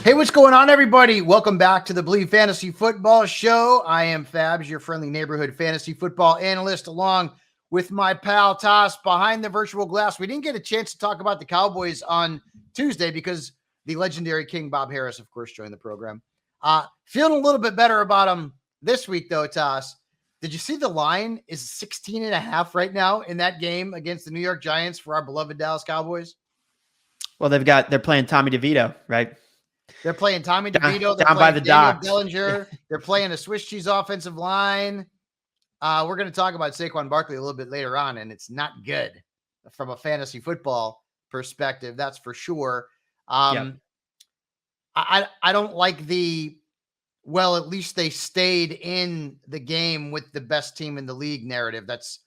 Hey, what's going on, everybody? Welcome back to the Believe Fantasy Football Show. I am Fabs, your friendly neighborhood fantasy football analyst, along with my pal Tass behind the virtual glass. We didn't get a chance to talk about the Cowboys on Tuesday because the legendary King Bob Harris, of course, joined the program. Feeling a little bit better about him this week, though, Tass. Did you see the line is 16.5 right now in that game against the New York Giants for our beloved Dallas Cowboys? Well, they're playing Tommy DeVito, right? They're playing Tommy DeVito. They're down playing by the Daniel docks. Bellinger. They're playing a Swiss cheese offensive line. We're going to talk about Saquon Barkley a little bit later on, and it's not good from a fantasy football perspective. That's for sure. I don't like at least they stayed in the game with the best team in the league narrative. That's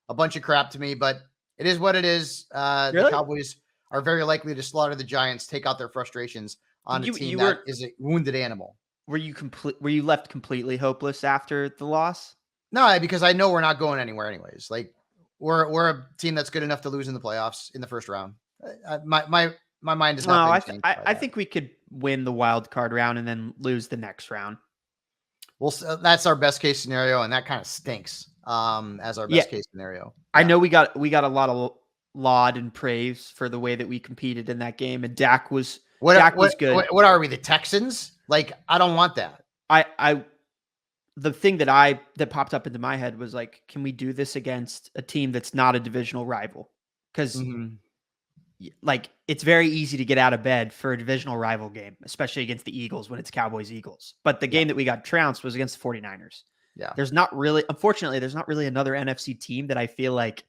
a bunch of crap to me, but it is what it is. Really? The Cowboys are very likely to slaughter the Giants, take out their frustrations on a team that is a wounded animal. Were you left completely hopeless after the loss? No, because I know we're not going anywhere anyways. Like we're a team that's good enough to lose in the playoffs in the first round. My mind is not. I think we could win the wild card round and then lose the next round. Well, that's our best case scenario, and that kind of stinks as our best case scenario. Yeah. I know we got a lot of laud and praise for the way that we competed in that game, and Dak was good. What are we, the Texans? Like, I don't want that. The thing that popped up into my head was like, can we do this against a team that's not a divisional rival? Because like it's very easy to get out of bed for a divisional rival game, especially against the Eagles when it's Cowboys-Eagles. But the game that we got trounced was against the 49ers. Yeah. Unfortunately, there's not really another NFC team that I feel like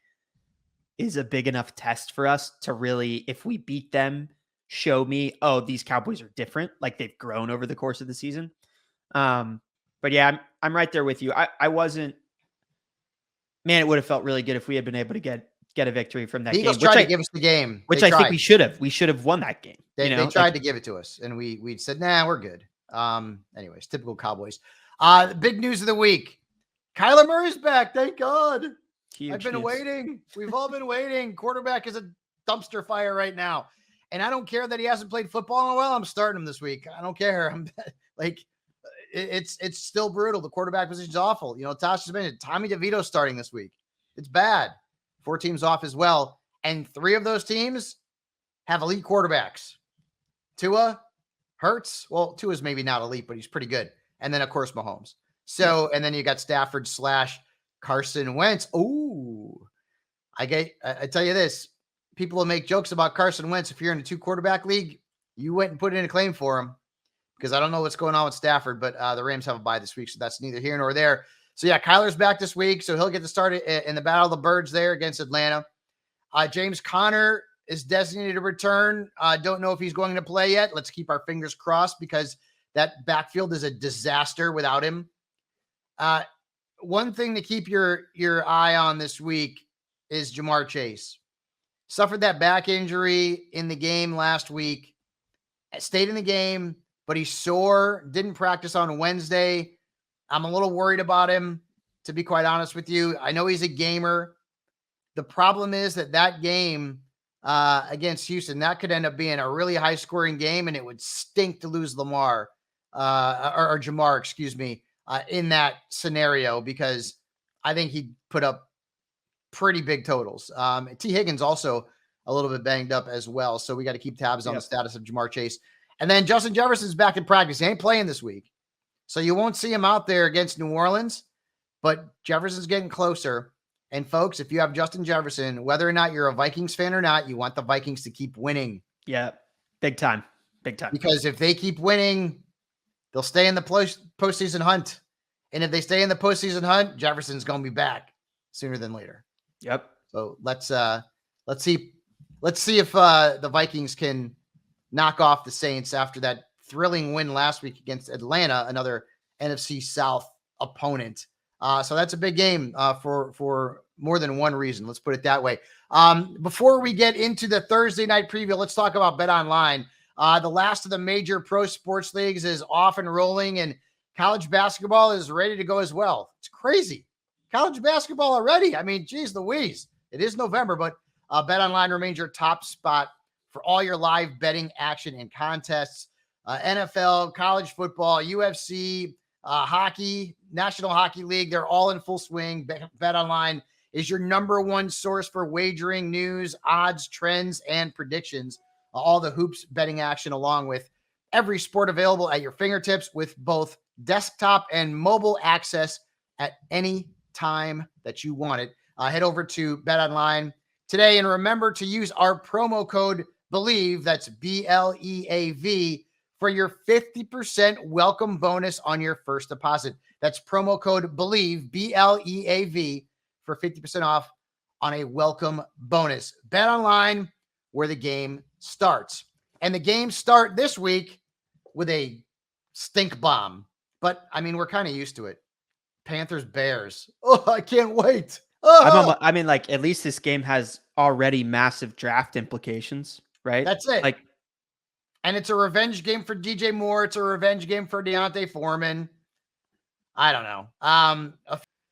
is a big enough test for us to really, if we beat them, show me, oh, these Cowboys are different. Like they've grown over the course of the season. But yeah, I'm right there with you. I wasn't, man, it would have felt really good if we had been able to get a victory from that game. Eagles tried to give us the game. Which I think we should have. We should have won that game. They tried to give it to us, and we said, nah, we're good. Anyways, typical Cowboys. Big news of the week. Kyler Murray's back. Thank God. I've been waiting. We've all been waiting. Quarterback is a dumpster fire right now. And I don't care that he hasn't played football in a while. I'm starting him this week. I don't care. I'm like, it's still brutal. The quarterback position's awful. You know, Tosh has mentioned Tommy DeVito starting this week. It's bad. 4 teams off as well. And 3 of those teams have elite quarterbacks. Tua, Hurts. Well, Tua's maybe not elite, but he's pretty good. And then, of course, Mahomes. So, and then you got Stafford / Carson Wentz. Ooh, I tell you this. People will make jokes about Carson Wentz. If you're in a 2 quarterback league, you went and put in a claim for him because I don't know what's going on with Stafford, but the Rams have a bye this week. So that's neither here nor there. So yeah, Kyler's back this week. So he'll get to start in the Battle of the Birds there against Atlanta. James Conner is designated to return. Don't know if he's going to play yet. Let's keep our fingers crossed because that backfield is a disaster without him. One thing to keep your eye on this week is Jamar Chase. Suffered that back injury in the game last week. Stayed in the game, but he's sore. Didn't practice on Wednesday. I'm a little worried about him, to be quite honest with you. I know he's a gamer. The problem is that game against Houston, that could end up being a really high-scoring game, and it would stink to lose Lamar or Jamar, excuse me, in that scenario because I think he'd put up pretty big totals. T. Higgins also a little bit banged up as well, so we got to keep tabs on the status of Jamar Chase. And then Justin Jefferson's back in practice. He ain't playing this week, so you won't see him out there against New Orleans, but Jefferson's getting closer. And folks, if you have Justin Jefferson, whether or not you're a Vikings fan or not, you want the Vikings to keep winning. Yeah, big time. Because if they keep winning, they'll stay in the postseason hunt. And if they stay in the postseason hunt, Jefferson's going to be back sooner than later. Yep. So let's see if the Vikings can knock off the Saints after that thrilling win last week against Atlanta, another NFC South opponent. So that's a big game for more than one reason. Let's put it that way. Before we get into the Thursday night preview, let's talk about BetOnline. The last of the major pro sports leagues is off and rolling, and college basketball is ready to go as well. It's crazy. College basketball already. I mean, geez Louise. It is November, but BetOnline remains your top spot for all your live betting action and contests. NFL, college football, UFC, hockey, National Hockey League. They're all in full swing. BetOnline is your number one source for wagering, news, odds, trends, and predictions. All the hoops betting action, along with every sport available at your fingertips, with both desktop and mobile access at any time that you want it. Head over to BetOnline today and remember to use our promo code BELIEVE, that's BLEAV, for your 50% welcome bonus on your first deposit. That's promo code BELIEVE, BLEAV, for 50% off on a welcome bonus. BetOnline, where the game starts. And the games start this week with a stink bomb. But, I mean, we're kind of used to it. Panthers, Bears. Oh, I can't wait. Oh! I mean, like, at least this game has already massive draft implications, right? That's it. Like, and it's a revenge game for DJ Moore. It's a revenge game for D'Onta Foreman. I don't know.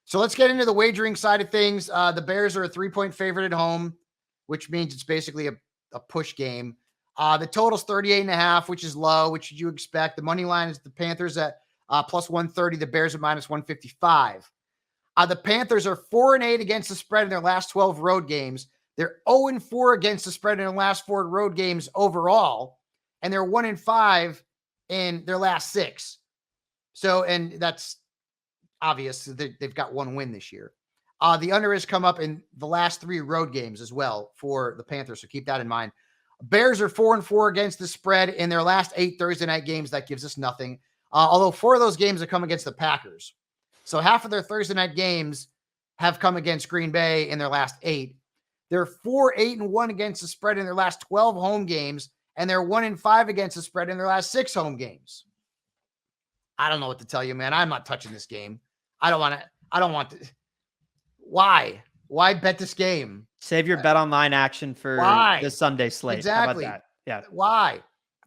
So let's get into the wagering side of things. The Bears are a 3-point favorite at home, which means it's basically a push game. The total's 38.5, which is low, which you expect. The money line is the Panthers at plus 130, the Bears at minus 155. The Panthers are 4-8 against the spread in their last 12 road games. They're 0-4 against the spread in their last 4 road games overall, and they're 1-5 in their last 6. So, and that's obvious. They've got 1 win this year. The under has come up in the last 3 road games as well for the Panthers, so keep that in mind. Bears are 4-4 against the spread in their last 8 Thursday night games. That gives us nothing. Although 4 of those games have come against the Packers. So half of their Thursday night games have come against Green Bay in their last 8. They're 4-8-1 against the spread in their last 12 home games, and they're 1-5 against the spread in their last 6 home games. I don't know what to tell you, man. I'm not touching this game. I don't want to. Why? Why bet this game? Save your BetOnline action for the Sunday slate. Exactly. How about that? Yeah. Why?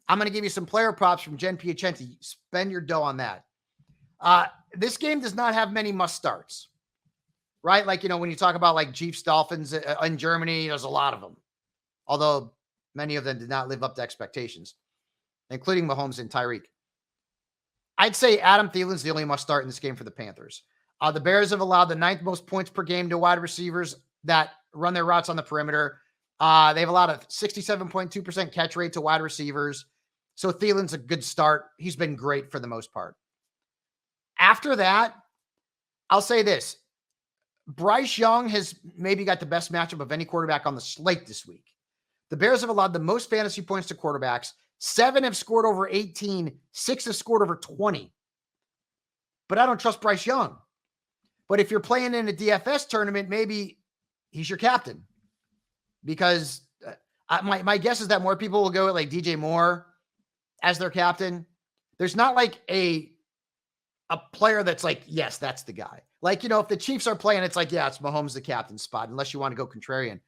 I'm going to give you some player props from Jen Piacenti. Spend your dough on that. This game does not have many must starts, right? Like, when you talk about like Chiefs, Dolphins in Germany, there's a lot of them. Although many of them did not live up to expectations, including Mahomes and Tyreek. I'd say Adam Thielen's the only must start in this game for the Panthers. The Bears have allowed the 9th most points per game to wide receivers that run their routes on the perimeter. They've allowed a 67.2% catch rate to wide receivers. So Thielen's a good start. He's been great for the most part. After that, I'll say this. Bryce Young has maybe got the best matchup of any quarterback on the slate this week. The Bears have allowed the most fantasy points to quarterbacks. 7 have scored over 18. 6 have scored over 20. But I don't trust Bryce Young. But if you're playing in a DFS tournament, maybe he's your captain. Because my guess is that more people will go with like DJ Moore as their captain. There's not like a player that's like, yes, that's the guy. Like, if the Chiefs are playing, it's like, yeah, it's Mahomes the captain spot, unless you want to go contrarian.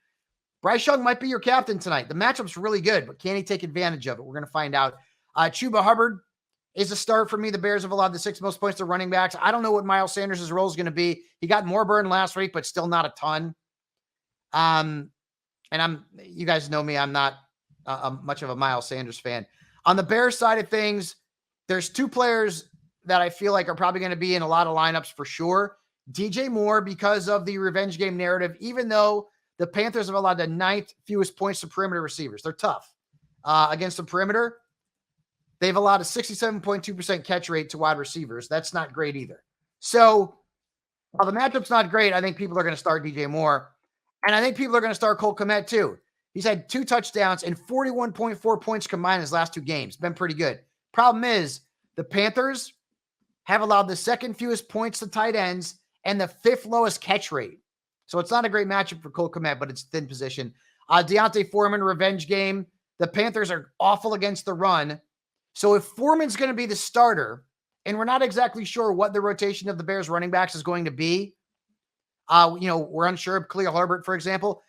Bryce Young might be your captain tonight. The matchup's really good, but can he take advantage of it? We're going to find out. Chuba Hubbard is a start for me. The Bears have allowed the 6th most points to running backs. I don't know what Miles Sanders' role is going to be. He got more burn last week, but still not a ton. And you guys know me, I'm not much of a Miles Sanders fan. On the Bears side of things, there's 2 players that I feel like are probably going to be in a lot of lineups for sure. DJ Moore, because of the revenge game narrative, even though the Panthers have allowed the 9th fewest points to perimeter receivers. They're tough against the perimeter. They've allowed a 67.2% catch rate to wide receivers. That's not great either. So while the matchup's not great, I think people are going to start DJ Moore. And I think people are going to start Cole Kmet too. He's had 2 touchdowns and 41.4 points combined in his last 2 games. Been pretty good. Problem is, the Panthers have allowed the 2nd fewest points to tight ends and the 5th lowest catch rate. So it's not a great matchup for Cole Kmet, but it's thin position. D'Onta Foreman, revenge game. The Panthers are awful against the run. So if Foreman's going to be the starter, and we're not exactly sure what the rotation of the Bears running backs is going to be, we're unsure of Khalil Herbert, for example.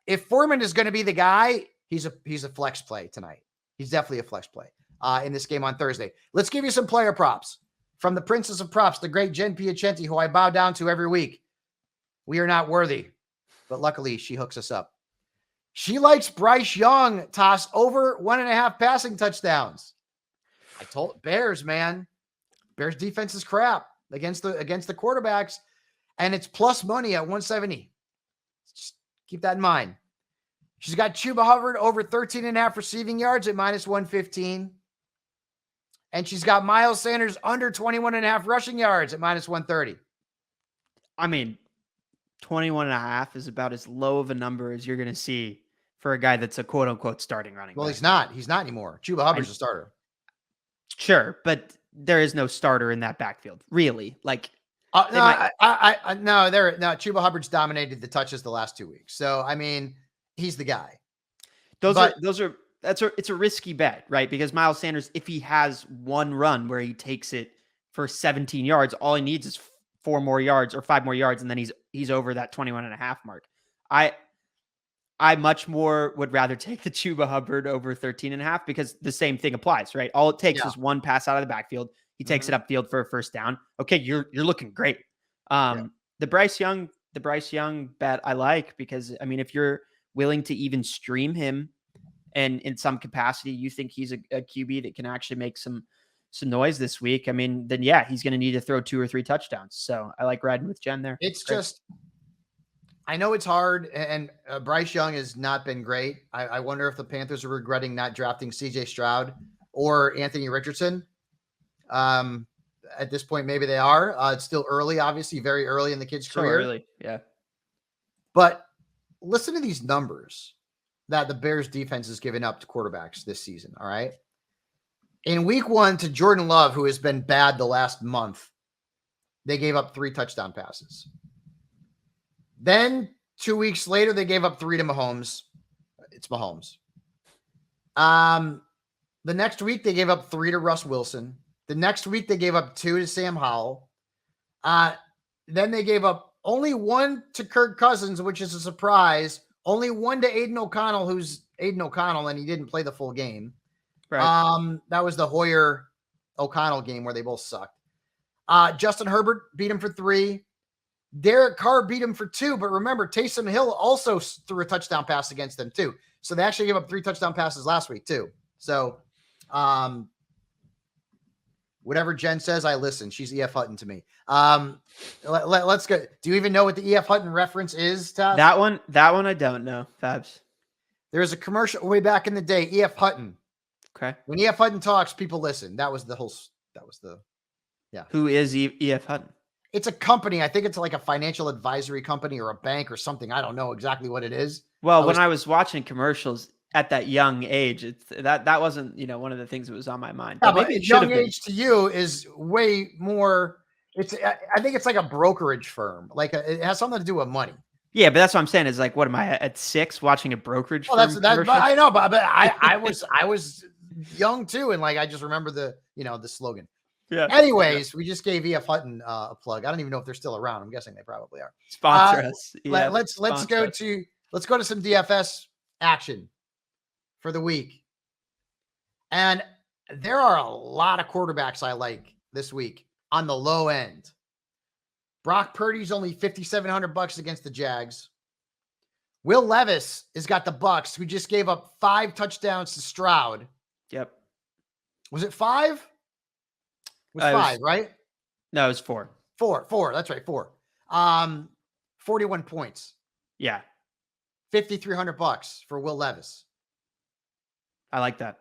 If Foreman is going to be the guy, he's a flex play tonight. He's definitely a flex play in this game on Thursday. Let's give you some player props from the Princess of Props, the great Jen Piacenti, who I bow down to every week. We are not worthy, but luckily she hooks us up. She likes Bryce Young, Tass, over 1.5 passing touchdowns. I told Bears, man. Bears defense is crap against the quarterbacks, and it's plus money at 170. Just keep that in mind. She's got Chuba Hubbard over 13.5 receiving yards at minus 115. And she's got Miles Sanders under 21.5 rushing yards at minus 130. I mean, 21.5 is about as low of a number as you're going to see for a guy that's a quote unquote starting running back. He's not. He's not anymore. Chuba Hubbard's a starter. Sure, but there is no starter in that backfield, really. Like, no, Chuba Hubbard's dominated the touches the last 2 weeks. So, I mean, he's the guy. It's a risky bet, right? Because Miles Sanders, if he has one run where he takes it for 17 yards, all he needs is 4 more yards or 5 more yards, and then he's over that 21.5 mark. I much more would rather take the Chuba Hubbard over 13.5 because the same thing applies, right? All it takes is one pass out of the backfield. He takes it upfield for a first down. Okay, you're looking great. The Bryce Young bet I like because, I mean, if you're willing to even stream him and in some capacity you think he's a QB that can actually make some noise this week, I mean, then yeah, he's going to need to throw 2 or 3 touchdowns. So I like riding with Jen there. It's just, I know it's hard, and Bryce Young has not been great. I wonder if the Panthers are regretting not drafting CJ Stroud or Anthony Richardson. At this point, maybe they are. It's still early, obviously, very early in the kid's career. Early, yeah. But listen to these numbers that the Bears defense has given up to quarterbacks this season, all right? In week 1 to Jordan Love, who has been bad the last month, they gave up 3 touchdown passes. Then 2 weeks later, they gave up 3 to Mahomes. It's Mahomes. The next week, they gave up 3 to Russ Wilson. The next week, they gave up 2 to Sam Howell. Then they gave up only 1 to Kirk Cousins, which is a surprise. Only 1 to Aiden O'Connell, who's Aiden O'Connell, and he didn't play the full game. Right. That was the Hoyer O'Connell game where they both sucked. Justin Herbert beat him for 3. Derek Carr beat him for 2. But remember, Taysom Hill also threw a touchdown pass against them too. So they actually gave up 3 touchdown passes last week too. So, whatever Jen says, I listen. She's E.F. Hutton to me. Let's go. Do you even know what the E.F. Hutton reference is, Tass? That one I don't know, Fabs. There was a commercial way back in the day, E.F. Hutton. Okay. When E.F. Hutton talks, people listen. Yeah. Who is E.F. Hutton? It's a company. I think it's like a financial advisory company or a bank or something. I don't know exactly what it is. Well, when I was watching commercials at that young age, that wasn't, one of the things that was on my mind. Yeah, but young age to you is way more. I think it's like a brokerage firm. Like it has something to do with money. Yeah, but that's what I'm saying. Is like, what am I at 6 watching a brokerage firm? But I know, but I was young too, and like I just remember the slogan. Yeah. Anyways, we just gave E.F. Hutton a plug. I don't even know if they're still around. I'm guessing they probably are. Sponsor us. Yeah, let's go to some DFS action for the week. And there are a lot of quarterbacks I like this week on the low end. Brock Purdy's only $5,700 against the Jags. Will Levis has got the Bucks, who just gave up 5 touchdowns to Stroud. Yep. Was it 5? It was 5, right? No, it was 4. 4. That's right, 4. 41 points. Yeah. $5,300 for Will Levis. I like that.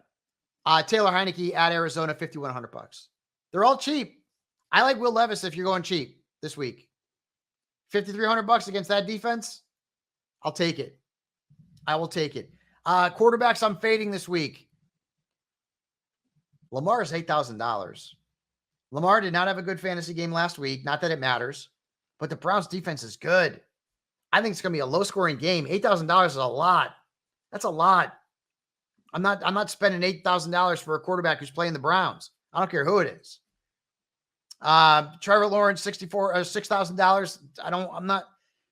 Taylor Heineke at Arizona, $5,100. They're all cheap. I like Will Levis if you're going cheap this week. $5,300 against that defense. I'll take it. I will take it. Quarterbacks I'm fading this week. Lamar is $8,000. Lamar did not have a good fantasy game last week. Not that it matters, but the Browns defense is good. I think it's going to be a low-scoring game. $8,000 is a lot. That's a lot. I'm not spending $8,000 for a quarterback who's playing the Browns. I don't care who it is. Trevor Lawrence, $6,000. I'm not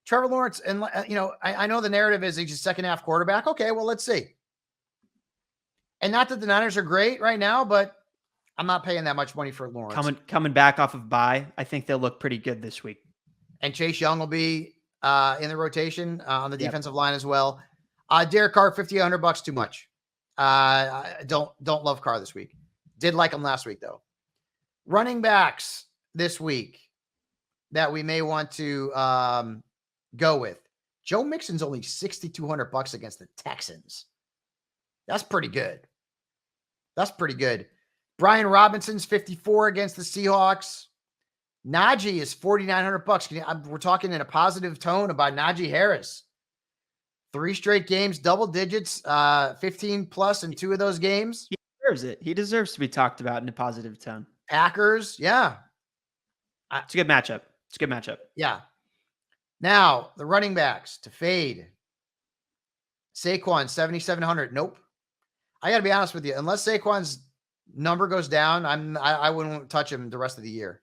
Trevor Lawrence. And I know the narrative is he's a second half quarterback. Okay, well, let's see. And not that the Niners are great right now, but I'm not paying that much money for Lawrence. Coming back off of bye, I think they'll look pretty good this week. And Chase Young will be in the rotation on the defensive line as well. Derek Carr, $5,800 too much. Don't love Carr this week. Did like him last week, though. Running backs this week that we may want to go with. Joe Mixon's only $6,200 against the Texans. That's pretty good. That's pretty good. Brian Robinson's 54 against the Seahawks. Najee is $4,900. We're talking in a positive tone about Najee Harris. 3 straight games, double digits, 15 plus in 2 of those games. He deserves it. He deserves to be talked about in a positive tone. Packers, yeah. It's a good matchup. It's a good matchup. Yeah. Now, the running backs to fade. Saquon, 7,700. Nope. I got to be honest with you. Unless Saquon's number goes down, I wouldn't touch him the rest of the year.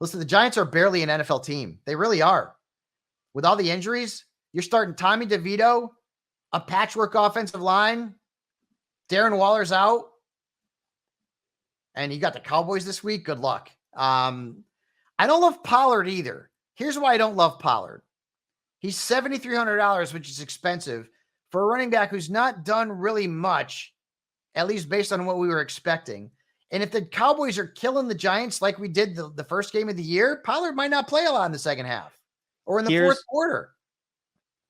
Listen, the Giants are barely an NFL team. They really are. With all the injuries, you're starting Tommy DeVito, a patchwork offensive line. Darren Waller's out. And you got the Cowboys this week. Good luck. I don't love Pollard either. Here's why I don't love Pollard. He's $7,300, which is expensive for a running back who's not done really much, at least based on what we were expecting. And if the Cowboys are killing the Giants like we did the first game of the year, Pollard might not play a lot in the second half or in the fourth quarter.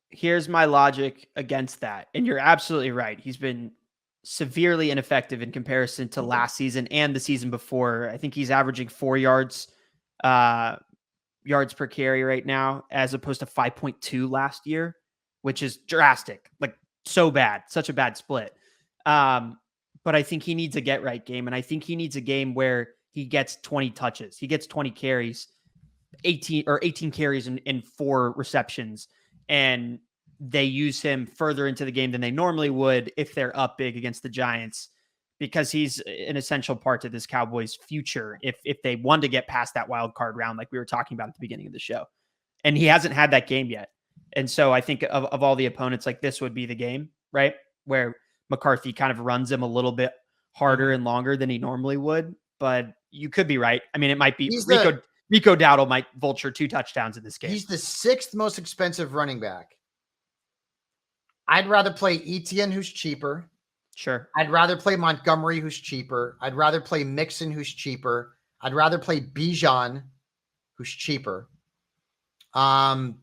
Here's my logic against that. And you're absolutely right. He's been severely ineffective in comparison to last season and the season before. I think he's averaging 4 yards per carry right now, as opposed to 5.2 last year, which is drastic, like so bad, such a bad split. But I think he needs a get right game. And I think he needs a game where he gets 20 touches. He gets 20 carries, 18 carries in 4 receptions. And they use him further into the game than they normally would if they're up big against the Giants, because he's an essential part to this Cowboys future if they want to get past that wild card round, like we were talking about at the beginning of the show. And he hasn't had that game yet. And so I think of all the opponents, like this would be the game, right? Where McCarthy kind of runs him a little bit harder and longer than he normally would. But you could be right. I mean, it might be Rico Dowdle might vulture 2 touchdowns in this game. He's the 6th most expensive running back. I'd rather play Etienne, who's cheaper. Sure. I'd rather play Montgomery, who's cheaper. I'd rather play Mixon, who's cheaper. I'd rather play Bijan, who's cheaper. I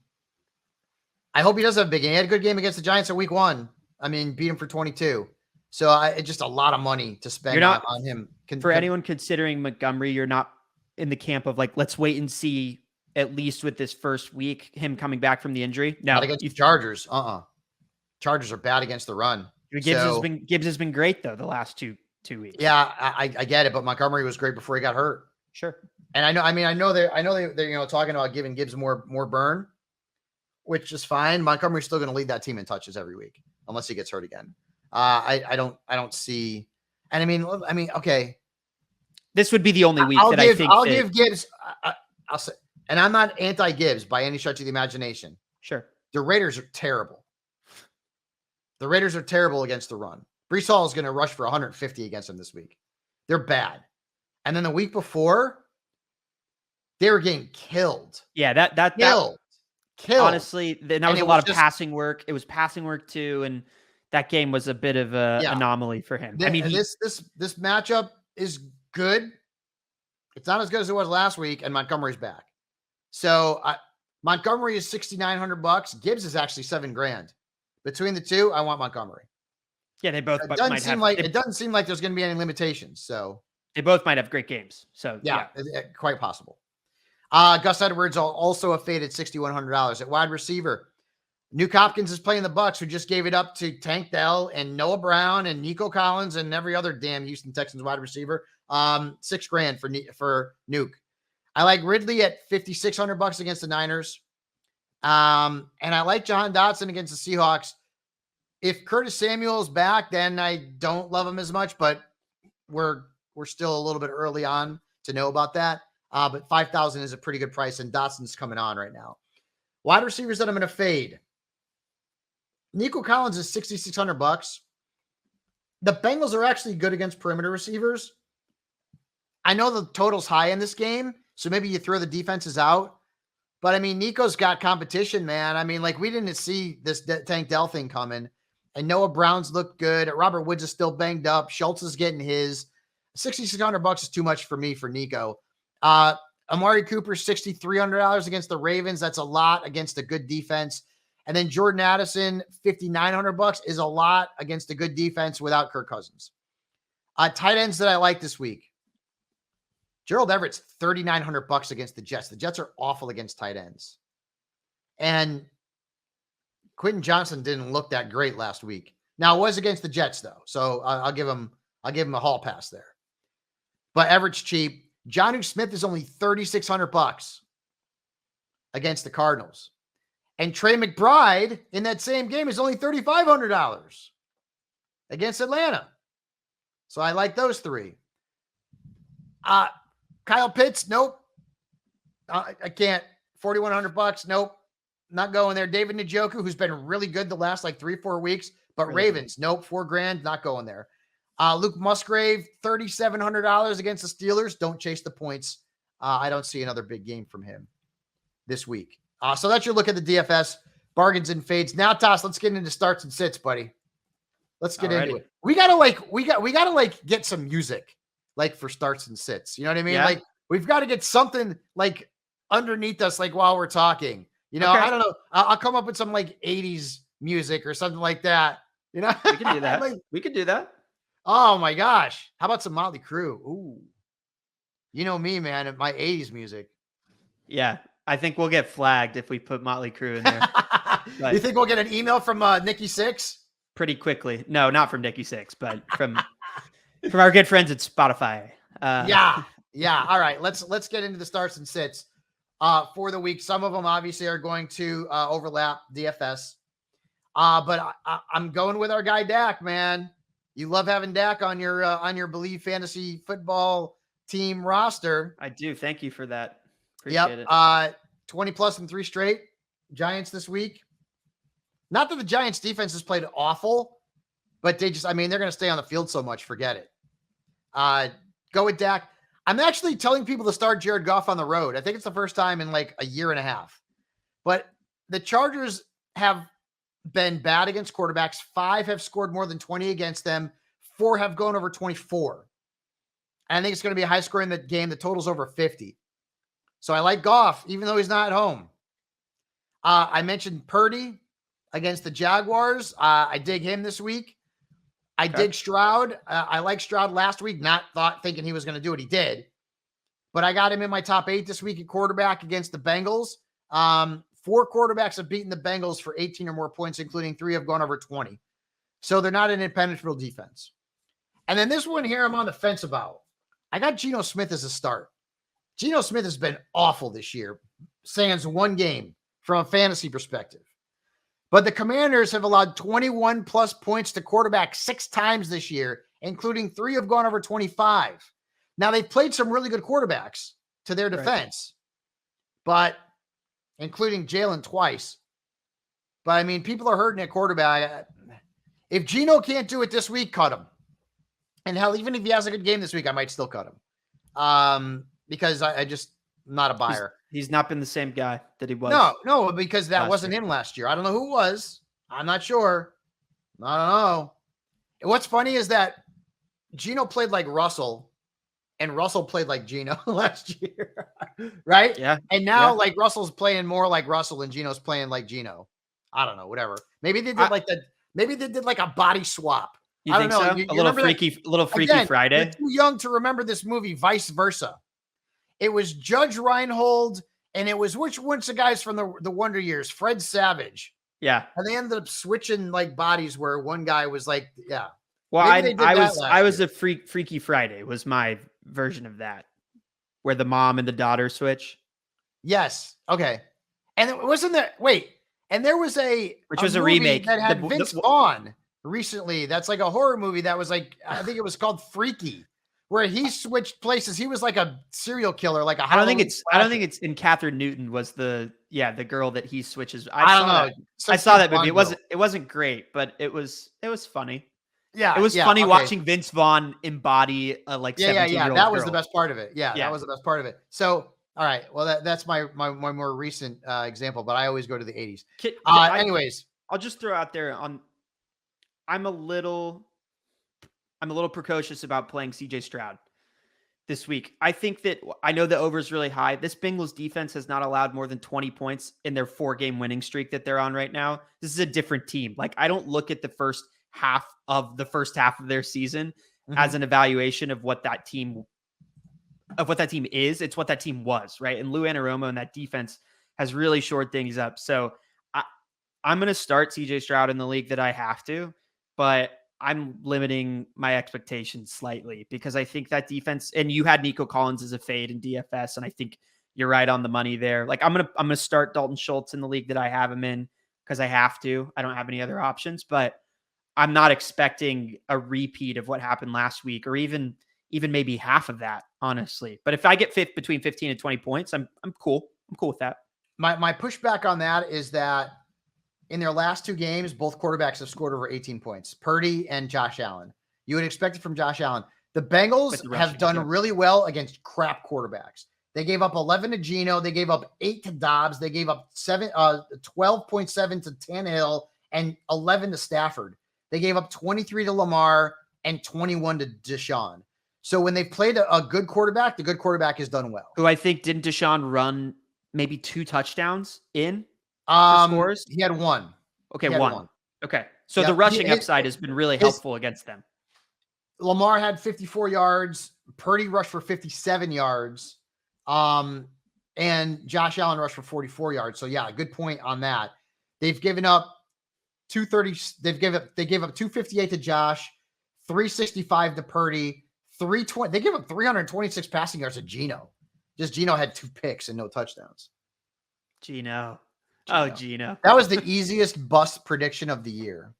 hope he does have a big game. He had a good game against the Giants in week 1. I mean, beat him for 22. So it's just a lot of money to spend on him. For anyone considering Montgomery, you're not in the camp of like, let's wait and see, at least with this first week, him coming back from the injury. No, not against the Chargers. Chargers are bad against the run. Gibbs has been great though the last two weeks. Yeah, I get it, but Montgomery was great before he got hurt. Sure. And I know they're talking about giving Gibbs more burn, which is fine. Montgomery's still going to lead that team in touches every week unless he gets hurt again. I don't see. And I mean, okay. This would be the only week I'll give Gibbs. I'll say, and I'm not anti-Gibbs by any stretch of the imagination. Sure. The Raiders are terrible. The Raiders are terrible against the run. Breece Hall is going to rush for 150 against them this week. They're bad. And then the week before, they were getting killed. Yeah, that killed. Honestly, that was a lot of passing work. It was passing work too, and that game was a bit of a anomaly for him. I mean, this matchup is good. It's not as good as it was last week, and Montgomery's back. So Montgomery is $6,900. Gibbs is actually $7,000. Between the two, I want Montgomery. Yeah, they both it doesn't seem like there's going to be any limitations. So they both might have great games. So yeah. Quite possible. Gus Edwards also a fade at $6,100 at wide receiver. Nuke Hopkins is playing the Bucs, who just gave it up to Tank Dell and Noah Brown and Nico Collins and every other damn Houston Texans wide receiver. $6,000 for Nuke. I like Ridley at $5,600 against the Niners. And I like Jahan Dotson against the Seahawks. If Curtis Samuel's back, then I don't love him as much, but we're still a little bit early on to know about that. But $5,000 is a pretty good price, and Dotson's coming on right now. Wide receivers that I'm going to fade. Nico Collins is $6,600. The Bengals are actually good against perimeter receivers. I know the total's high in this game, so maybe you throw the defenses out. But, I mean, Nico's got competition, man. I mean, like, we didn't see this Tank Dell thing coming. And Noah Brown's looked good. Robert Woods is still banged up. Schultz is getting his. $6,600 is too much for me for Nico. Amari Cooper, $6,300 against the Ravens. That's a lot against a good defense. And then Jordan Addison, $5,900 is a lot against a good defense without Kirk Cousins. Tight ends that I like this week. Gerald Everett's $3,900 against the Jets. The Jets are awful against tight ends. And Quentin Johnson didn't look that great last week. Now it was against the Jets though. So I'll give him a hall pass there. But Everett's cheap. Jonnu Smith is only $3,600 against the Cardinals. And Trey McBride in that same game is only $3,500 against Atlanta. So I like those three. Kyle Pitts, nope. I can't. $4,100, nope. Not going there. David Njoku, who's been really good the last like 3-4 weeks, but really? Ravens, nope. $4,000, not going there. Luke Musgrave, $3,700 against the Steelers. Don't chase the points. I don't see another big game from him this week. So that's your look at the DFS bargains and fades. Now, Tass, let's get into starts and sits, buddy. Let's get into it. We gotta get some music like for starts and sits. You know what I mean? Yeah. Like we've got to get something like underneath us, like while we're talking. You know, okay. I don't know. I'll come up with some like 80s music or something like that. You know, we can do that. We could do that. Oh my gosh. How about some Motley Crue? Ooh. You know me, man, my 80s music. Yeah. I think we'll get flagged if we put Motley Crue in there. You think we'll get an email from Nikki Sixx? Pretty quickly. No, not from Nikki Sixx, but from our good friends at Spotify. Yeah. All right. Let's get into the starts and sits for the week. Some of them obviously are going to overlap DFS. But I'm going with our guy Dak, man. You love having Dak on your Believe Fantasy Football team roster. I do. Thank you for that. Appreciate it. 20 plus in 3 straight. Giants this week. Not that the Giants defense has played awful, but they're going to stay on the field so much. Forget it. Go with Dak. I'm actually telling people to start Jared Goff on the road. I think it's the first time in like a year and a half. But the Chargers have been bad against quarterbacks. 5 have scored more than 20 against them. 4 have gone over 24. And I think it's going to be a high score in the game. The total's over 50. So I like Goff, even though he's not at home. I mentioned Purdy against the Jaguars. I dig him this week. I dig Stroud. I like Stroud last week, thinking he was going to do what he did. But I got him in my top 8 this week at quarterback against the Bengals. 4 quarterbacks have beaten the Bengals for 18 or more points, including 3 have gone over 20. So they're not an impenetrable defense. And then this one here I'm on the fence about. I got Geno Smith as a start. Geno Smith has been awful this year, sans one game from a fantasy perspective. But the Commanders have allowed 21 plus points to quarterback 6 times this year, including 3 have gone over 25. Now they've played some really good quarterbacks to their defense, but including Jalen twice. But people are hurting at quarterback. If Geno can't do it this week, cut him. And hell, even if he has a good game this week, I might still cut him. Because I just not a buyer. He's not been the same guy that he was. No, because that wasn't him last year. I don't know who it was. I'm not sure. I don't know. And what's funny is that Geno played like Russell, and Russell played like Geno last year, right? Yeah. And now like Russell's playing more like Russell, and Geno's playing like Geno. I don't know. Whatever. Maybe they did like a body swap. You think so? A little freaky Friday. You're too young to remember this movie, Vice Versa. It was Judge Reinhold, and it was which the guys from the Wonder Years, Fred Savage. Yeah. And they ended up switching like bodies where one guy was like, yeah. Well, I was a Freaky Friday was my version of that, where the mom and the daughter switch. Yes. Okay. And it wasn't there. Wait. And there was a remake that had Vince Vaughn recently. That's like a horror movie that was like, I think it was called Freaky, where he switched places. He was like a serial killer, like a I don't think it's in Catherine Newton was the girl that he switches. I don't know. I saw that movie. It wasn't great, but it was funny. Yeah. It was funny watching Vince Vaughn embody a 17-year-old That was the best part of it. Yeah, that was the best part of it. So, all right. Well, that's my more recent example, but I always go to the 80s. Anyways, I'll just throw out there I'm a little precocious about playing CJ Stroud. this week. I think that I know the over is really high. This Bengals defense has not allowed more than 20 points in their 4-game winning streak that they're on right now. This is a different team. Like, I don't look at the first half of their season as an evaluation of what that team is. It's what that team was, right? And Lou Anarumo and that defense has really shored things up. So I'm going to start CJ Stroud in the league that I have to, but I'm limiting my expectations slightly because I think that defense, and you had Nico Collins as a fade in DFS, and I think you're right on the money there. Like, I'm gonna start Dalton Schultz in the league that I have him in because I have to. I don't have any other options, but I'm not expecting a repeat of what happened last week, or even maybe half of that, honestly. But if I get between 15 and 20 points, I'm cool. I'm cool with that. My pushback on that is that in their last 2 games, both quarterbacks have scored over 18 points, Purdy and Josh Allen. You would expect it from Josh Allen. The Bengals have done really well against crap quarterbacks. They gave up 11 to Geno. They gave up 8 to Dobbs. They gave up 12.7 to Tannehill and 11 to Stafford. They gave up 23 to Lamar and 21 to Deshaun. So when they've played a good quarterback, the good quarterback has done well. Who I think didn't Deshaun run maybe 2 touchdowns in? Scores? He had 1. Okay, one. Okay. So the rushing upside has been really helpful against them. Lamar had 54 yards. Purdy rushed for 57 yards. And Josh Allen rushed for 44 yards. So yeah, good point on that. They've given up 230. They gave up 258 to Josh, 365 to Purdy, 320. They gave up 326 passing yards to Geno. Just Geno had 2 picks and no touchdowns. Geno. Oh, Geno. That was the easiest bust prediction of the year.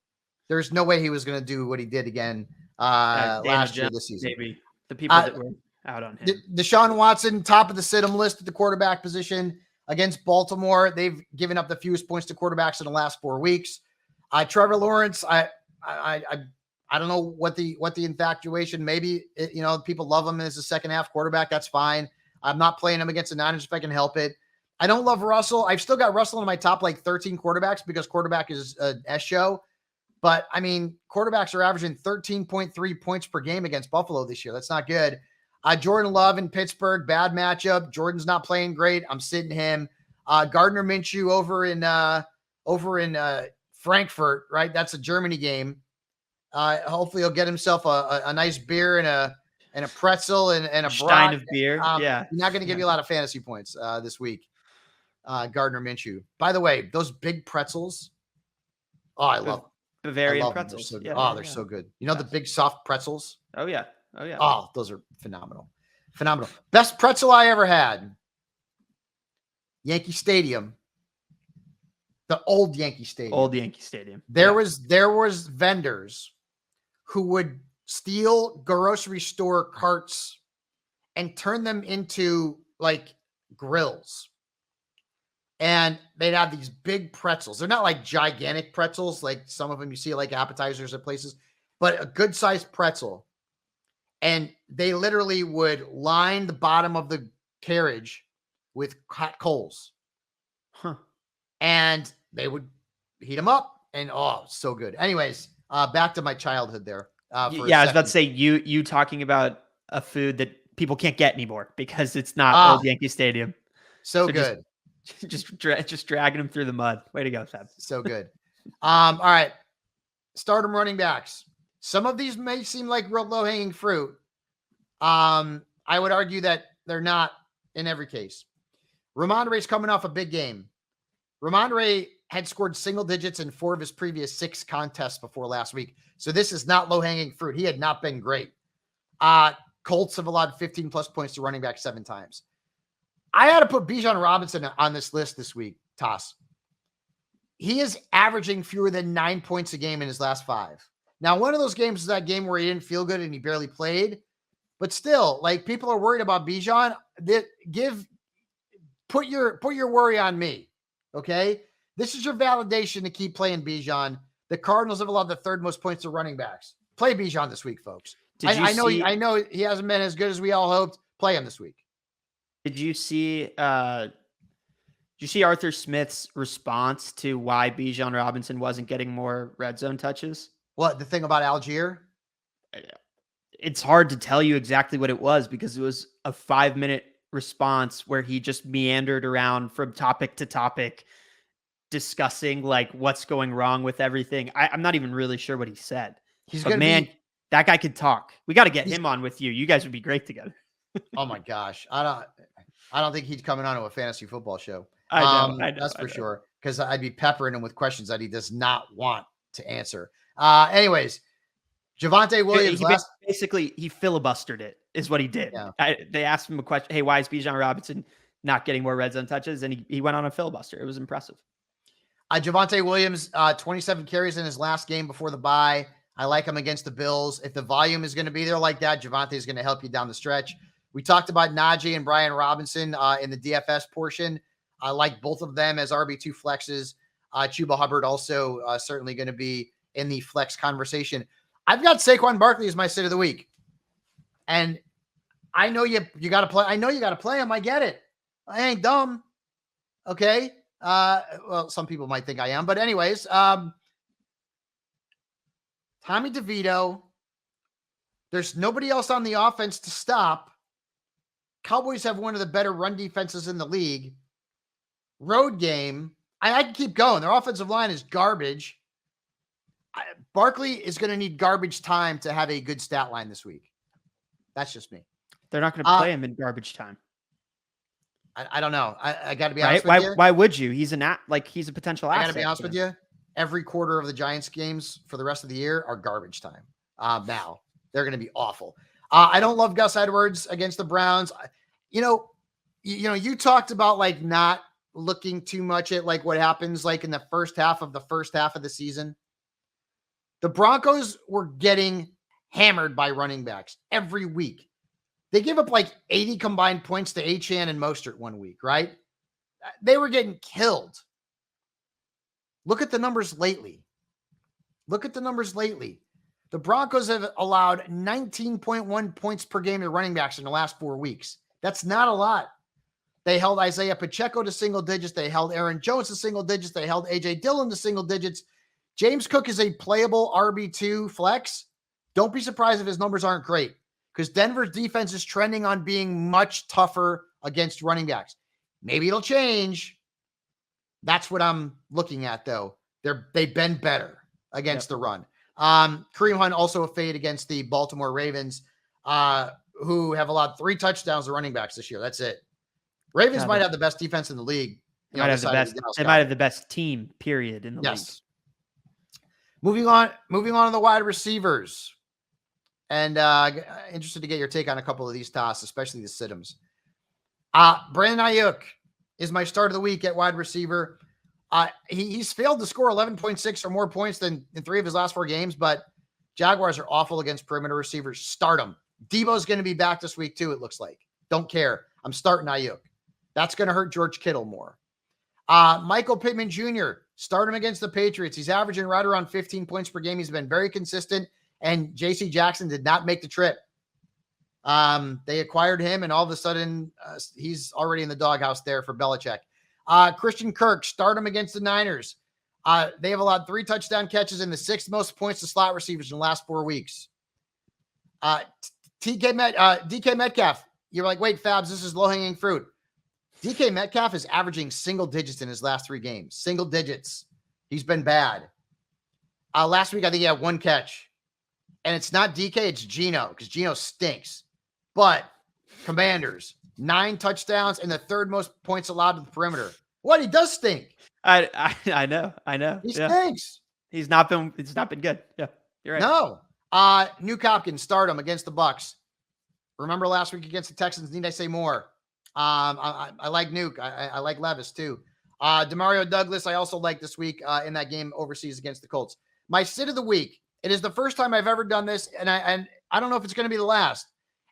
There's no way he was going to do what he did again last year this season. Maybe the people that were out on him. Deshaun Watson, top of the sit-em list at the quarterback position against Baltimore. They've given up the fewest points to quarterbacks in the last 4 weeks. Trevor Lawrence, I don't know what the infatuation. Maybe people love him as a second half quarterback. That's fine. I'm not playing him against the Niners if I can help it. I don't love Russell. I've still got Russell in my top 13 quarterbacks because quarterback is an S show. But I mean, quarterbacks are averaging 13.3 points per game against Buffalo this year. That's not good. Jordan Love in Pittsburgh, bad matchup. Jordan's not playing great. I'm sitting him. Gardner Minshew over in Frankfurt, right? That's a Germany game. Hopefully he'll get himself a nice beer and a pretzel and a stein of beer. Yeah, he's not going to give you a lot of fantasy points this week. Gardner Minshew. By the way, those big pretzels. Oh, I love them. Bavarian pretzels. They're so, they're so good. You know the big soft pretzels? Oh yeah. Oh, those are phenomenal. Phenomenal. Best pretzel I ever had. Yankee Stadium. The old Yankee Stadium. There was vendors who would steal grocery store carts and turn them into grills. And they'd have these big pretzels. They're not like gigantic pretzels, like some of them you see like appetizers at places, but a good sized pretzel. And they literally would line the bottom of the carriage with hot coals. And they would heat them up and so good. Anyways, back to my childhood there. I was about to say you talking about a food that people can't get anymore because it's not old Yankee Stadium. So good. Just dragging them through the mud. Way to go, Fabs. So good. All right. Stardom running backs. Some of these may seem like real low-hanging fruit. I would argue that they're not in every case. Ramondre's coming off a big game. Ramondre had scored single digits in 4 of his previous 6 contests before last week. So this is not low-hanging fruit. He had not been great. Colts have allowed 15-plus points to running back 7 times. I had to put Bijan Robinson on this list this week, Tass. He is averaging fewer than 9 points a game in his last 5. Now, one of those games is that game where he didn't feel good and he barely played. But still, people are worried about Bijan. Put your worry on me, okay? This is your validation to keep playing Bijan. The Cardinals have allowed the 3rd most points to running backs. Play Bijan this week, folks. I know he hasn't been as good as we all hoped. Play him this week. Did you see Arthur Smith's response to why Bijan Robinson wasn't getting more red zone touches? What, the thing about Algier? it's hard to tell you exactly what it was because it was a 5-minute response where he just meandered around from topic to topic, discussing like what's going wrong with everything. I'm not even really sure what he said. But man, that guy could talk. We got to get him on with you. You guys would be great together. Oh my gosh. I don't think he's coming onto a fantasy football show. I know. That's for sure. Because I'd be peppering him with questions that he does not want to answer. Anyways, Javonte Williams basically he filibustered it, is what he did. Yeah. They asked him a question. Hey, why is Bijan Robinson not getting more red zone touches? And he went on a filibuster. It was impressive. Javonte Williams, 27 carries in his last game before the bye. I like him against the Bills. If the volume is going to be there like that, Javonte is going to help you down the stretch. We talked about Najee and Brian Robinson in the DFS portion. I like both of them as RB2 flexes. Chuba Hubbard also certainly going to be in the flex conversation. I've got Saquon Barkley as my sit of the week. And I know you got to play. I know you got to play him. I get it. I ain't dumb. Okay. Well, some people might think I am, but anyways, Tommy DeVito, there's nobody else on the offense to stop. Cowboys have one of the better run defenses in the league. Road game. I can keep going. Their offensive line is garbage. Barkley is going to need garbage time to have a good stat line this week. That's just me. They're not going to play him in garbage time. I don't know. I got to be honest with you. Why would you? He's a potential asset. I got to be honest with you. Every quarter of the Giants games for the rest of the year are garbage time. Now they're going to be awful. I don't love Gus Edwards against the Browns. You talked about like not looking too much at like what happens like in the first half of the season. The Broncos were getting hammered by running backs every week. They give up like 80 combined points to Achane and Mostert one week, right? They were getting killed. Look at the numbers lately. The Broncos have allowed 19.1 points per game to running backs in the last 4 weeks. That's not a lot. They held Isaiah Pacheco to single digits. They held Aaron Jones to single digits. They held A.J. Dillon to single digits. James Cook is a playable RB2 flex. Don't be surprised if his numbers aren't great because Denver's defense is trending on being much tougher against running backs. Maybe it'll change. That's what I'm looking at, though. They've been better against the run. Kareem Hunt also a fade against the Baltimore Ravens, who have allowed 3 touchdowns to running backs this year. That's it. Ravens might have the best defense in the league. They might have the best team, period, in the league. Moving on to the wide receivers. And interested to get your take on a couple of these toss, especially the sit-ems. Brandon Ayuk is my start of the week at wide receiver. He's failed to score 11.6 or more points than in 3 of his last 4 games, but Jaguars are awful against perimeter receivers. Start him. Debo's going to be back this week too, it looks like. Don't care. I'm starting Ayuk. That's going to hurt George Kittle more. Michael Pittman Jr., start him against the Patriots. He's averaging right around 15 points per game. He's been very consistent, and J.C. Jackson did not make the trip. They acquired him, and all of a sudden, he's already in the doghouse there for Belichick. Christian Kirk, start him against the Niners. They have allowed 3 touchdown catches and the 6th most points to slot receivers in the last 4 weeks. DK Metcalf, you're like, wait, Fabs, this is low-hanging fruit. DK Metcalf is averaging single digits in his last 3 games. Single digits. He's been bad. Last week, I think he had 1 catch. And it's not DK, it's Geno, because Geno stinks. But Commanders, 9 touchdowns and the 3rd most points allowed to the perimeter. What? He does stink. I know. He stinks. It's not been good. Yeah, you're right. No. Nuke Hopkins, start him against the Bucks. Remember last week against the Texans? Need I say more? I like Nuke. I like Levis too. Demario Douglas, I also like this week in that game overseas against the Colts. My sit of the week. It is the first time I've ever done this, and I don't know if it's going to be the last.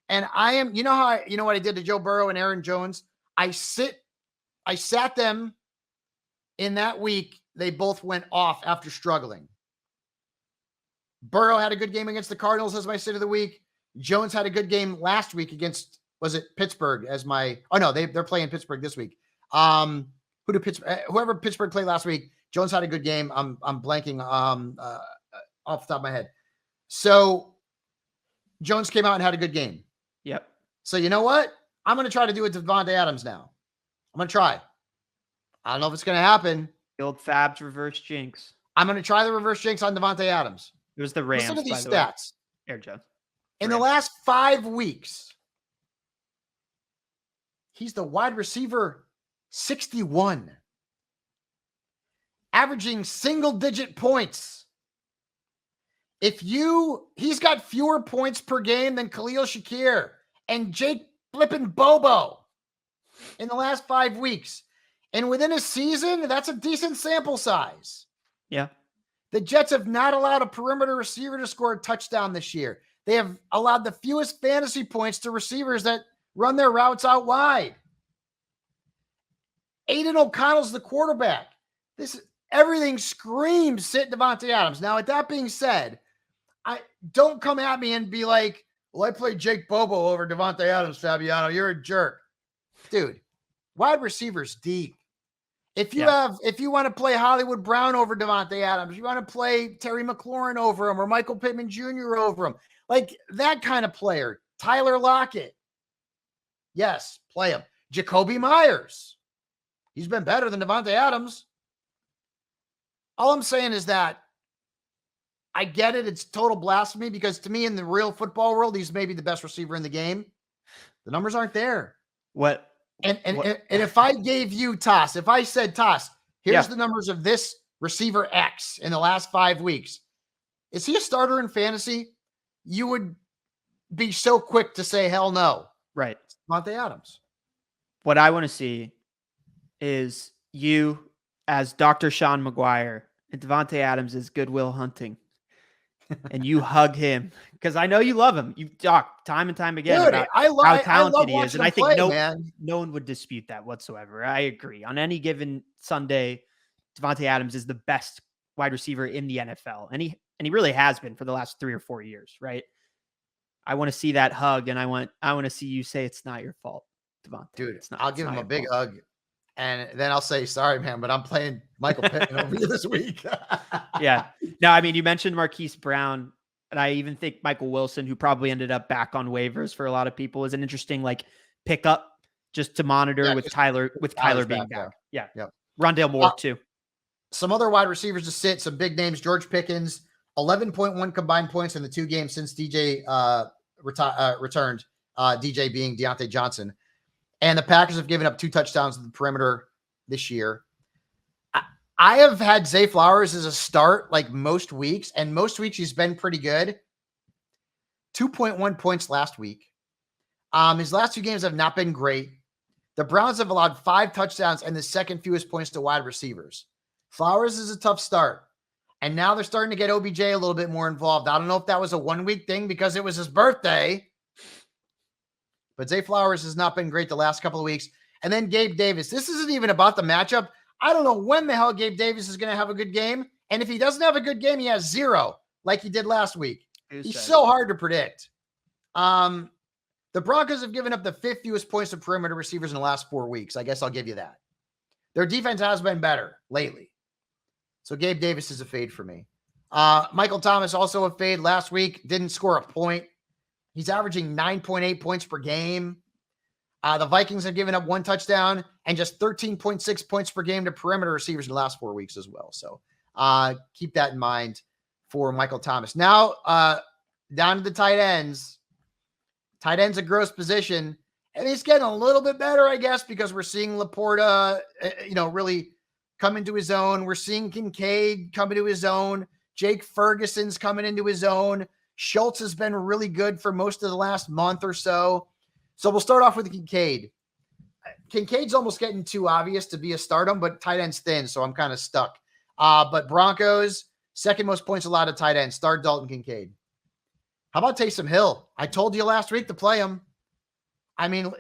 And I am, you know what I did to Joe Burrow and Aaron Jones? I sat them in that week. They both went off after struggling. Burrow had a good game against the Cardinals as my sit of the week. Jones had a good game last week against, was it Pittsburgh they're playing Pittsburgh this week. Whoever Pittsburgh played last week, Jones had a good game. I'm blanking off the top of my head. So Jones came out and had a good game. Yep. So you know what? I'm going to try to do it to Devontae Adams now. I'm going to try. I don't know if it's going to happen. The old Fabs reverse jinx. I'm going to try the reverse jinx on Devontae Adams. It was the Rams. Listen to these stats. Air Joe. In the last 5 weeks, he's the wide receiver 61, averaging single-digit points. He's got fewer points per game than Khalil Shakir and Jake flippin' Bobo in the last 5 weeks. And within a season, that's a decent sample size. Yeah. The Jets have not allowed a perimeter receiver to score a touchdown this year. They have allowed the fewest fantasy points to receivers that run their routes out wide. Aiden O'Connell's the quarterback. Everything screams sit Devontae Adams. Now, with that being said, don't come at me and be like, well, I played Jake Bobo over Devontae Adams, Fabiano. You're a jerk. Dude, wide receivers deep. If you want to play Hollywood Brown over Devontae Adams, you want to play Terry McLaurin over him or Michael Pittman Jr. over him, like that kind of player. Tyler Lockett. Yes, play him. Jacoby Myers. He's been better than Devontae Adams. All I'm saying is that I get it. It's total blasphemy because to me in the real football world, he's maybe the best receiver in the game. The numbers aren't there. What? And if I gave you Tass, if I said, Tass, here's the numbers of this receiver X in the last 5 weeks, is he a starter in fantasy? You would be so quick to say, hell no. Right. It's Devontae Adams. What I want to see is you as Dr. Sean McGuire and Devontae Adams as Goodwill Hunting. And you hug him because I know you love him. You've talked time and time again about how talented he is. And I think no one would dispute that whatsoever. I agree. On any given Sunday, Devontae Adams is the best wide receiver in the NFL. And he really has been for the last 3 or 4 years, right? I want to see that hug, and I want to see you say it's not your fault, Devontae. Dude, I'll give him a big hug. And then I'll say, sorry, man, but I'm playing Michael Pittman over you this week. Yeah. No, I mean, you mentioned Marquise Brown, and I even think Michael Wilson, who probably ended up back on waivers for a lot of people, is an interesting pickup just to monitor with Kyler being back. Yeah. Yep. Rondale Moore too. Some other wide receivers to sit, some big names. George Pickens, 11.1 combined points in the 2 games since DJ returned, DJ being Deontay Johnson. And the Packers have given up 2 touchdowns to the perimeter this year. I have had Zay Flowers as a start like most weeks, and most weeks he's been pretty good. 2.1 points last week. His last 2 games have not been great. The Browns have allowed 5 touchdowns and the second fewest points to wide receivers. Flowers is a tough start. And now they're starting to get OBJ a little bit more involved. I don't know if that was a 1-week thing because it was his birthday. But Zay Flowers has not been great the last couple of weeks. And then Gabe Davis. This isn't even about the matchup. I don't know when the hell Gabe Davis is going to have a good game. And if he doesn't have a good game, he has 0 like he did last week. He's so hard to predict. The Broncos have given up the 5th fewest points to perimeter receivers in the last 4 weeks. I guess I'll give you that. Their defense has been better lately. So Gabe Davis is a fade for me. Michael Thomas also a fade last week. Didn't score a point. He's averaging 9.8 points per game. The Vikings have given up 1 touchdown and just 13.6 points per game to perimeter receivers in the last 4 weeks as well. So keep that in mind for Michael Thomas. Now down to the tight ends. Tight end's a gross position. And he's getting a little bit better, I guess, because we're seeing Laporta, really come into his own. We're seeing Kincaid come into his own. Jake Ferguson's coming into his own. Schultz has been really good for most of the last month or so. So we'll start off with Kincaid. Kincaid's almost getting too obvious to be a stardom, but tight end's thin, so I'm kind of stuck. But Broncos, second most points allowed to tight end. Start Dalton Kincaid. How about Taysom Hill? I told you last week to play him. I mean,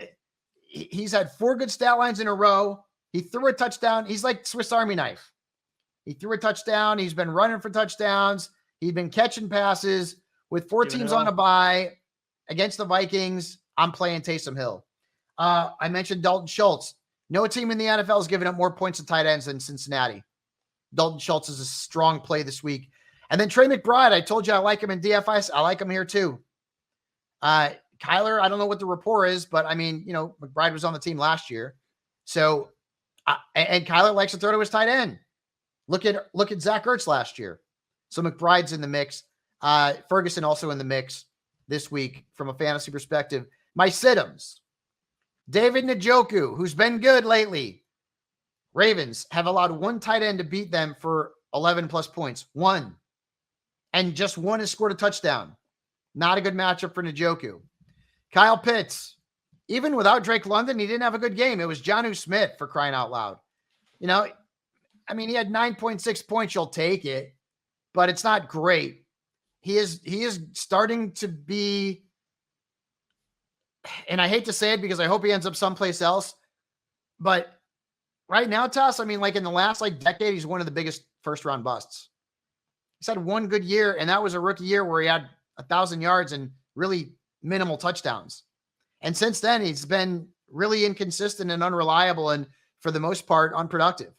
he's had 4 good stat lines in a row. He threw a touchdown. He's like Swiss Army knife. He threw a touchdown. He's been running for touchdowns. He's been catching passes. With 4 teams on a bye against the Vikings, I'm playing Taysom Hill. I mentioned Dalton Schultz. No team in the NFL has given up more points to tight ends than Cincinnati. Dalton Schultz is a strong play this week. And then Trey McBride, I told you I like him in DFS. I like him here too. Kyler, I don't know what the rapport is, but I mean, McBride was on the team last year. So, and Kyler likes to throw to his tight end. Look at Zach Ertz last year. So McBride's in the mix. Ferguson also in the mix this week from a fantasy perspective. My sit-ems. David Njoku, who's been good lately. Ravens have allowed one tight end to beat them for 11 plus points. One. And just one has scored a touchdown. Not a good matchup for Njoku. Kyle Pitts. Even without Drake London, he didn't have a good game. It was Jonnu Smith, for crying out loud. He had 9.6 points. You'll take it, but it's not great. He is starting to be, and I hate to say it because I hope he ends up someplace else, but right now, Tass, in the last decade, he's one of the biggest first-round busts. He's had one good year, and that was a rookie year where he had 1,000 yards and really minimal touchdowns. And since then, he's been really inconsistent and unreliable, and for the most part, unproductive.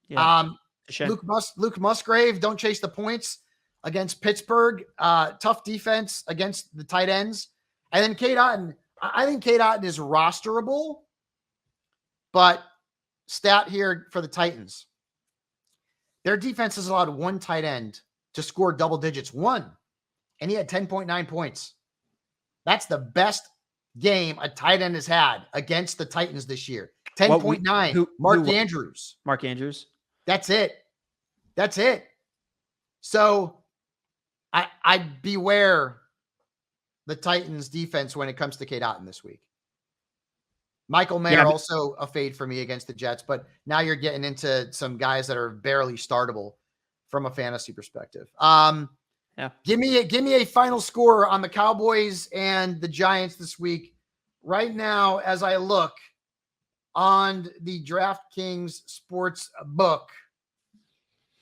Yeah, sure. Luke Musgrave, don't chase the points against Pittsburgh. Tough defense against the tight ends. And then Cade Otton. I think Cade Otton is rosterable, but stat here for the Titans. Their defense has allowed one tight end to score double digits. One. And he had 10.9 points. That's the best game a tight end has had against the Titans this year. 10.9. Mark Andrews. Mark Andrews. That's it. So I beware the Titans defense when it comes to Cade Otton this week. Michael Mayer also a fade for me against the Jets, but now you're getting into some guys that are barely startable from a fantasy perspective. Give me a final score on the Cowboys and the Giants this week. Right now, as I look on the DraftKings sports book,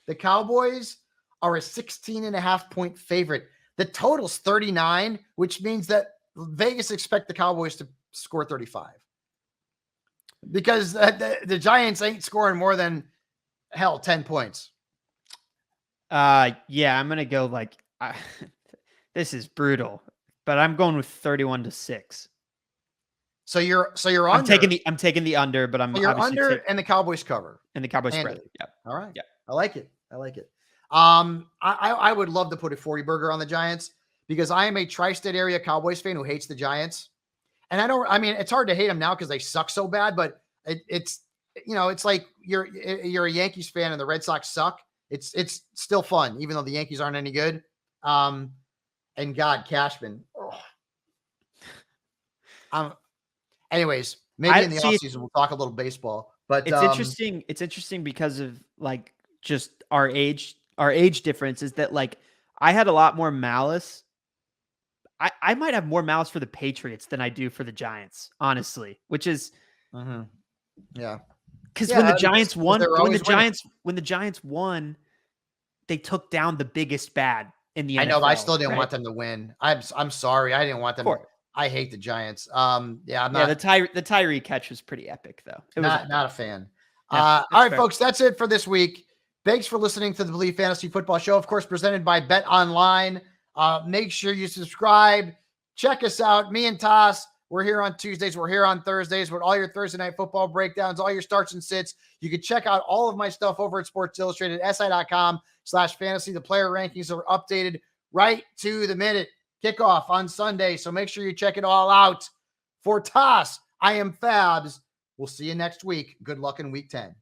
the Cowboys are a 16.5 point favorite. The total's 39, which means that Vegas expect the Cowboys to score 35. Because the Giants ain't scoring more than 10 points. I'm going to go this is brutal, but I'm going with 31-6. So you're under. I'm taking the under, but you're under and the Cowboys cover. And the Cowboys spread. Yeah. All right. Yeah. I like it. I would love to put a 40 burger on the Giants because I am a tri-state area Cowboys fan who hates the Giants. And it's hard to hate them now because they suck so bad, but it's like you're a Yankees fan and the Red Sox suck. It's still fun, even though the Yankees aren't any good. And God, Cashman. Anyways, maybe in the offseason we'll talk a little baseball. But it's interesting. It's interesting because of just our age difference is that I had a lot more malice. I might have more malice for the Patriots than I do for the Giants, honestly, which is yeah. Because when the Giants won, when the Giants won, they took down the biggest bad in the NFL. I know, but I still didn't want them to win. I'm sorry. I didn't want them. I hate the Giants. I'm not. The Tyree catch was pretty epic, though. Not a fan. All right, folks, that's it for this week. Thanks for listening to the Believe Fantasy Football Show, of course, presented by Bet Online. Make sure you subscribe. Check us out. Me and Tass, we're here on Tuesdays. We're here on Thursdays with all your Thursday night football breakdowns, all your starts and sits. You can check out all of my stuff over at Sports Illustrated, si.com/fantasy. The player rankings are updated right to the minute. Kickoff on Sunday, so make sure you check it all out. For Tass, I am Fabs. We'll see you next week. Good luck in Week 10.